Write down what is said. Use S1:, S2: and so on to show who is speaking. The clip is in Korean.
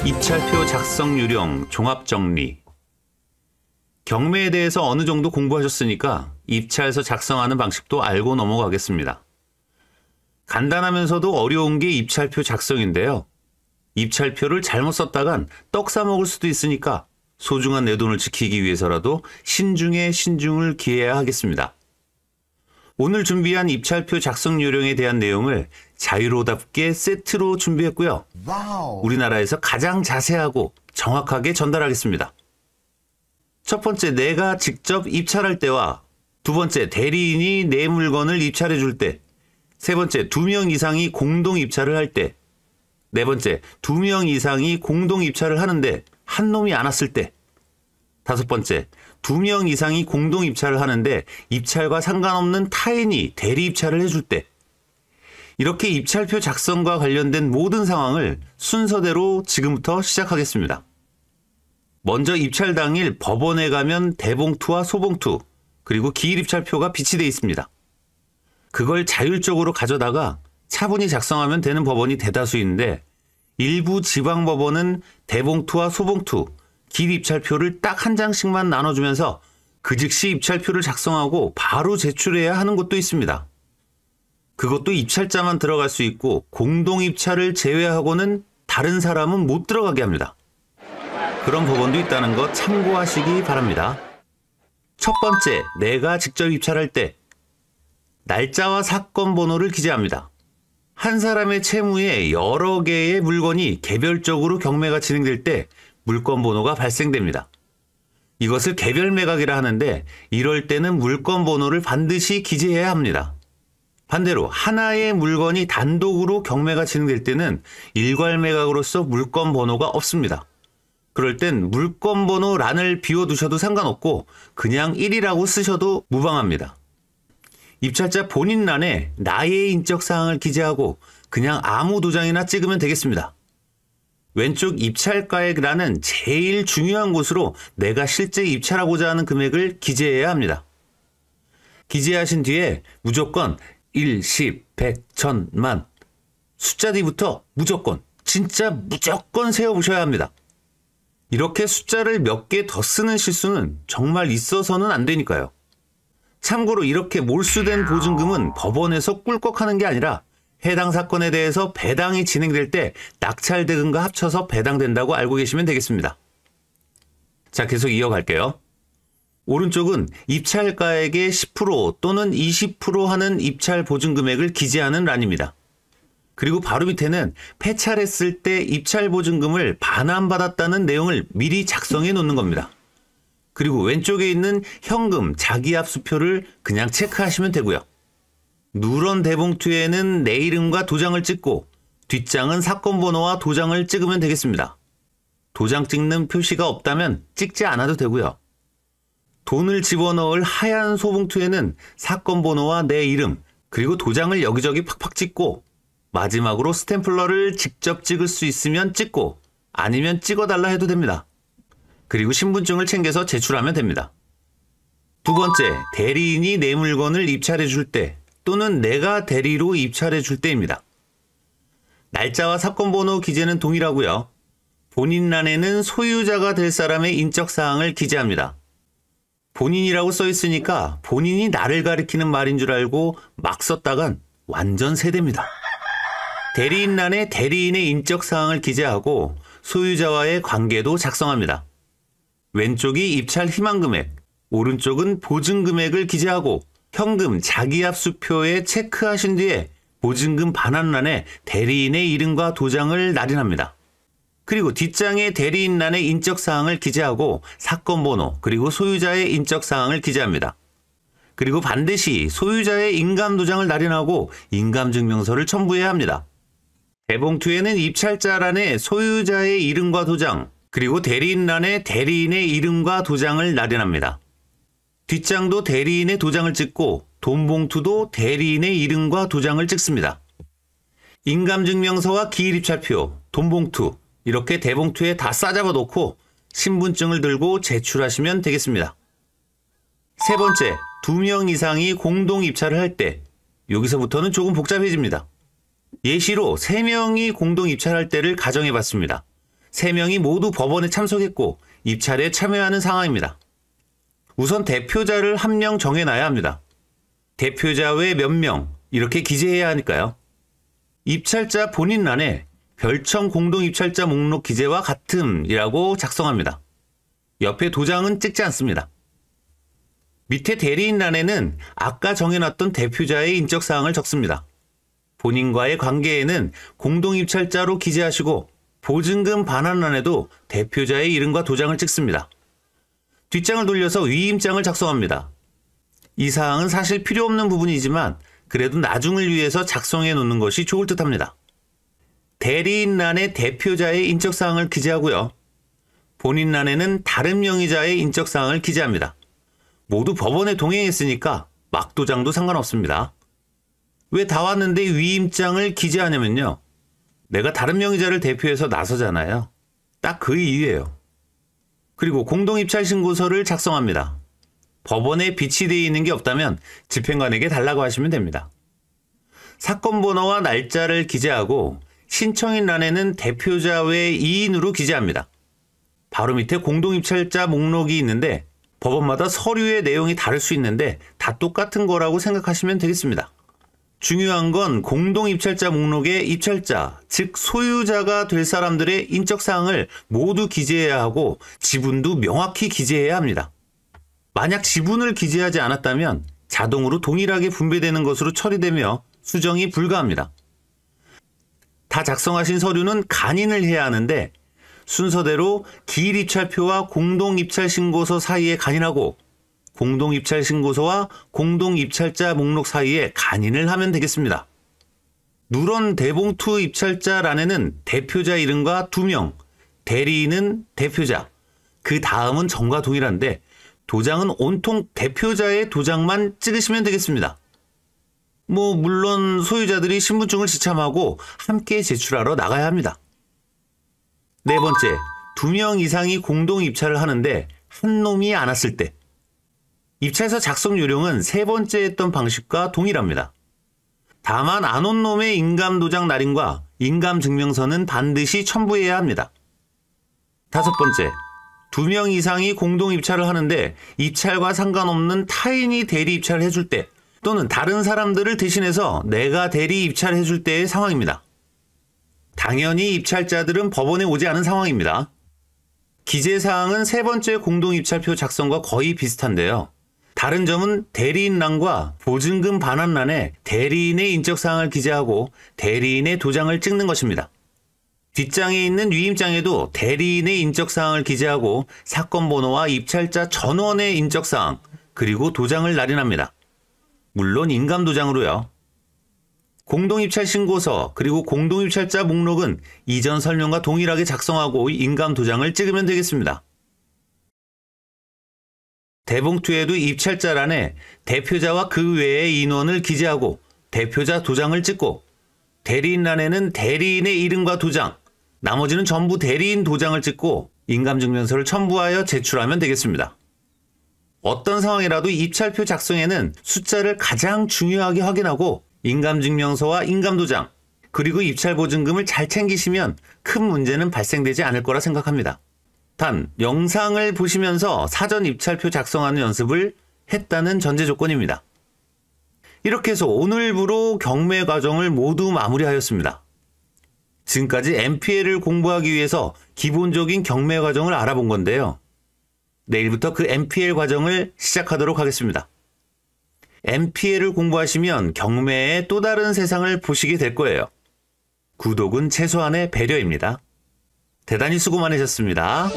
S1: 입찰표 작성 요령 종합 정리. 경매에 대해서 어느 정도 공부하셨으니까 입찰서 작성하는 방식도 알고 넘어가겠습니다. 간단하면서도 어려운 게 입찰표 작성인데요. 입찰표를 잘못 썼다간 떡 싸먹을 수도 있으니까 소중한 내 돈을 지키기 위해서라도 신중에 신중을 기해야 하겠습니다. 오늘 준비한 입찰표 작성 요령에 대한 내용을 자유로답게 세트로 준비했고요. 우리나라에서 가장 자세하고 정확하게 전달하겠습니다. 첫 번째, 내가 직접 입찰할 때와 두 번째, 대리인이 내 물건을 입찰해 줄 때, 세 번째, 2명 이상이 공동 입찰을 할 때, 네 번째, 2명 이상이 공동 입찰을 하는데 한 놈이 안 왔을 때, 다섯 번째, 2명 이상이 공동 입찰을 하는데 입찰과 상관없는 타인이 대리 입찰을 해줄 때, 이렇게 입찰표 작성과 관련된 모든 상황을 순서대로 지금부터 시작하겠습니다. 먼저 입찰 당일 법원에 가면 대봉투와 소봉투, 그리고 기일 입찰표가 비치되어 있습니다. 그걸 자율적으로 가져다가 차분히 작성하면 되는 법원이 대다수인데, 일부 지방법원은 대봉투와 소봉투, 기일 입찰표를 딱 한 장씩만 나눠주면서 그 즉시 입찰표를 작성하고 바로 제출해야 하는 곳도 있습니다. 그것도 입찰자만 들어갈 수 있고 공동 입찰을 제외하고는 다른 사람은 못 들어가게 합니다. 그런 법원도 있다는 거 참고하시기 바랍니다. 첫 번째, 내가 직접 입찰할 때 날짜와 사건 번호를 기재합니다. 한 사람의 채무에 여러 개의 물건이 개별적으로 경매가 진행될 때 물건 번호가 발생됩니다. 이것을 개별 매각이라 하는데, 이럴 때는 물건 번호를 반드시 기재해야 합니다. 반대로 하나의 물건이 단독으로 경매가 진행될 때는 일괄 매각으로서 물건 번호가 없습니다. 그럴 땐 물건 번호 란을 비워두셔도 상관없고 그냥 1이라고 쓰셔도 무방합니다. 입찰자 본인 란에 나의 인적사항을 기재하고 그냥 아무 도장이나 찍으면 되겠습니다. 왼쪽 입찰가액란은 제일 중요한 곳으로 내가 실제 입찰하고자 하는 금액을 기재해야 합니다. 기재하신 뒤에 무조건 1, 10, 100, 1000, 만 숫자 뒤부터 무조건, 진짜 무조건 세워보셔야 합니다. 이렇게 숫자를 몇 개 더 쓰는 실수는 정말 있어서는 안 되니까요. 참고로 이렇게 몰수된 보증금은 법원에서 꿀꺽하는 게 아니라 해당 사건에 대해서 배당이 진행될 때 낙찰대금과 합쳐서 배당된다고 알고 계시면 되겠습니다. 자, 계속 이어갈게요. 오른쪽은 입찰가액의 10% 또는 20% 하는 입찰 보증금액을 기재하는 란입니다. 그리고 바로 밑에는 폐찰했을 때 입찰 보증금을 반환받았다는 내용을 미리 작성해 놓는 겁니다. 그리고 왼쪽에 있는 현금 자기압수표를 그냥 체크하시면 되고요. 누런 대봉투에는 내 이름과 도장을 찍고 뒷장은 사건 번호와 도장을 찍으면 되겠습니다. 도장 찍는 표시가 없다면 찍지 않아도 되고요. 돈을 집어넣을 하얀 소봉투에는 사건 번호와 내 이름, 그리고 도장을 여기저기 팍팍 찍고 마지막으로 스탬플러를 직접 찍을 수 있으면 찍고 아니면 찍어달라 해도 됩니다. 그리고 신분증을 챙겨서 제출하면 됩니다. 두 번째, 대리인이 내 물건을 입찰해 줄 때 또는 내가 대리로 입찰해 줄 때입니다. 날짜와 사건 번호 기재는 동일하고요. 본인 란에는 소유자가 될 사람의 인적사항을 기재합니다. 본인이라고 써 있으니까 본인이 나를 가리키는 말인 줄 알고 막 썼다간 완전 세대입니다. 대리인 란에 대리인의 인적사항을 기재하고 소유자와의 관계도 작성합니다. 왼쪽이 입찰 희망금액, 오른쪽은 보증금액을 기재하고 현금 자기압수표에 체크하신 뒤에 보증금 반환란에 대리인의 이름과 도장을 날인합니다. 그리고 뒷장에 대리인란의 인적사항을 기재하고 사건 번호 그리고 소유자의 인적사항을 기재합니다. 그리고 반드시 소유자의 인감도장을 날인하고 인감증명서를 첨부해야 합니다. 대봉투에는 입찰자란에 소유자의 이름과 도장, 그리고 대리인란에 대리인의 이름과 도장을 날인합니다. 뒷장도 대리인의 도장을 찍고 돈봉투도 대리인의 이름과 도장을 찍습니다. 인감증명서와 기일입찰표, 돈봉투 이렇게 대봉투에 다 싸잡아 놓고 신분증을 들고 제출하시면 되겠습니다. 세 번째, 2명 이상이 공동 입찰을 할 때, 여기서부터는 조금 복잡해집니다. 예시로 3명이 공동 입찰할 때를 가정해 봤습니다. 3명이 모두 법원에 참석했고 입찰에 참여하는 상황입니다. 우선 대표자를 1명 정해놔야 합니다. 대표자 외 몇 명 이렇게 기재해야 하니까요. 입찰자 본인란에 별첨 공동입찰자 목록 기재와 같음이라고 작성합니다. 옆에 도장은 찍지 않습니다. 밑에 대리인란에는 아까 정해놨던 대표자의 인적사항을 적습니다. 본인과의 관계에는 공동입찰자로 기재하시고 보증금 반환란에도 대표자의 이름과 도장을 찍습니다. 뒷장을 돌려서 위임장을 작성합니다. 이 사항은 사실 필요 없는 부분이지만 그래도 나중을 위해서 작성해 놓는 것이 좋을 듯합니다. 대리인란에 대표자의 인적사항을 기재하고요. 본인란에는 다른 명의자의 인적사항을 기재합니다. 모두 법원에 동행했으니까 막도장도 상관없습니다. 왜 다 왔는데 위임장을 기재하냐면요. 내가 다른 명의자를 대표해서 나서잖아요. 딱 그 이유예요. 그리고 공동입찰신고서를 작성합니다. 법원에 비치되어 있는 게 없다면 집행관에게 달라고 하시면 됩니다. 사건 번호와 날짜를 기재하고 신청인란에는 대표자 외 2인으로 기재합니다. 바로 밑에 공동입찰자 목록이 있는데 법원마다 서류의 내용이 다를 수 있는데 다 똑같은 거라고 생각하시면 되겠습니다. 중요한 건 공동입찰자 목록의 입찰자, 즉 소유자가 될 사람들의 인적사항을 모두 기재해야 하고 지분도 명확히 기재해야 합니다. 만약 지분을 기재하지 않았다면 자동으로 동일하게 분배되는 것으로 처리되며 수정이 불가합니다. 다 작성하신 서류는 간인을 해야 하는데 순서대로 기일입찰표와 공동입찰신고서 사이에 간인하고 공동입찰신고서와 공동입찰자 목록 사이에 간인을 하면 되겠습니다. 누런 대봉투 입찰자란에는 대표자 이름과 2명, 대리인은 대표자, 그 다음은 전과 동일한데 도장은 온통 대표자의 도장만 찍으시면 되겠습니다. 물론 소유자들이 신분증을 지참하고 함께 제출하러 나가야 합니다. 네 번째, 2명 이상이 공동 입찰을 하는데 한 놈이 안 왔을 때. 입찰서 작성 요령은 세 번째 했던 방식과 동일합니다. 다만 안 온 놈의 인감도장 날인과 인감증명서는 반드시 첨부해야 합니다. 다섯 번째, 2명 이상이 공동 입찰을 하는데 입찰과 상관없는 타인이 대리 입찰을 해줄 때 또는 다른 사람들을 대신해서 내가 대리 입찰을 해줄 때의 상황입니다. 당연히 입찰자들은 법원에 오지 않은 상황입니다. 기재사항은 세 번째 공동입찰표 작성과 거의 비슷한데요. 다른 점은 대리인란과 보증금 반환란에 대리인의 인적사항을 기재하고 대리인의 도장을 찍는 것입니다. 뒷장에 있는 위임장에도 대리인의 인적사항을 기재하고 사건 번호와 입찰자 전원의 인적사항, 그리고 도장을 날인합니다. 물론 인감도장으로요. 공동입찰신고서 그리고 공동입찰자 목록은 이전 설명과 동일하게 작성하고 인감도장을 찍으면 되겠습니다. 대봉투에도 입찰자란에 대표자와 그 외의 인원을 기재하고 대표자 도장을 찍고 대리인란에는 대리인의 이름과 도장, 나머지는 전부 대리인 도장을 찍고 인감증명서를 첨부하여 제출하면 되겠습니다. 어떤 상황이라도 입찰표 작성에는 숫자를 가장 중요하게 확인하고 인감증명서와 인감도장, 그리고 입찰보증금을 잘 챙기시면 큰 문제는 발생되지 않을 거라 생각합니다. 단, 영상을 보시면서 사전 입찰표 작성하는 연습을 했다는 전제 조건입니다. 이렇게 해서 오늘부로 경매 과정을 모두 마무리하였습니다. 지금까지 MPL을 공부하기 위해서 기본적인 경매 과정을 알아본 건데요. 내일부터 그 MPL 과정을 시작하도록 하겠습니다. MPL을 공부하시면 경매의 또 다른 세상을 보시게 될 거예요. 구독은 최소한의 배려입니다. 대단히 수고 많으셨습니다.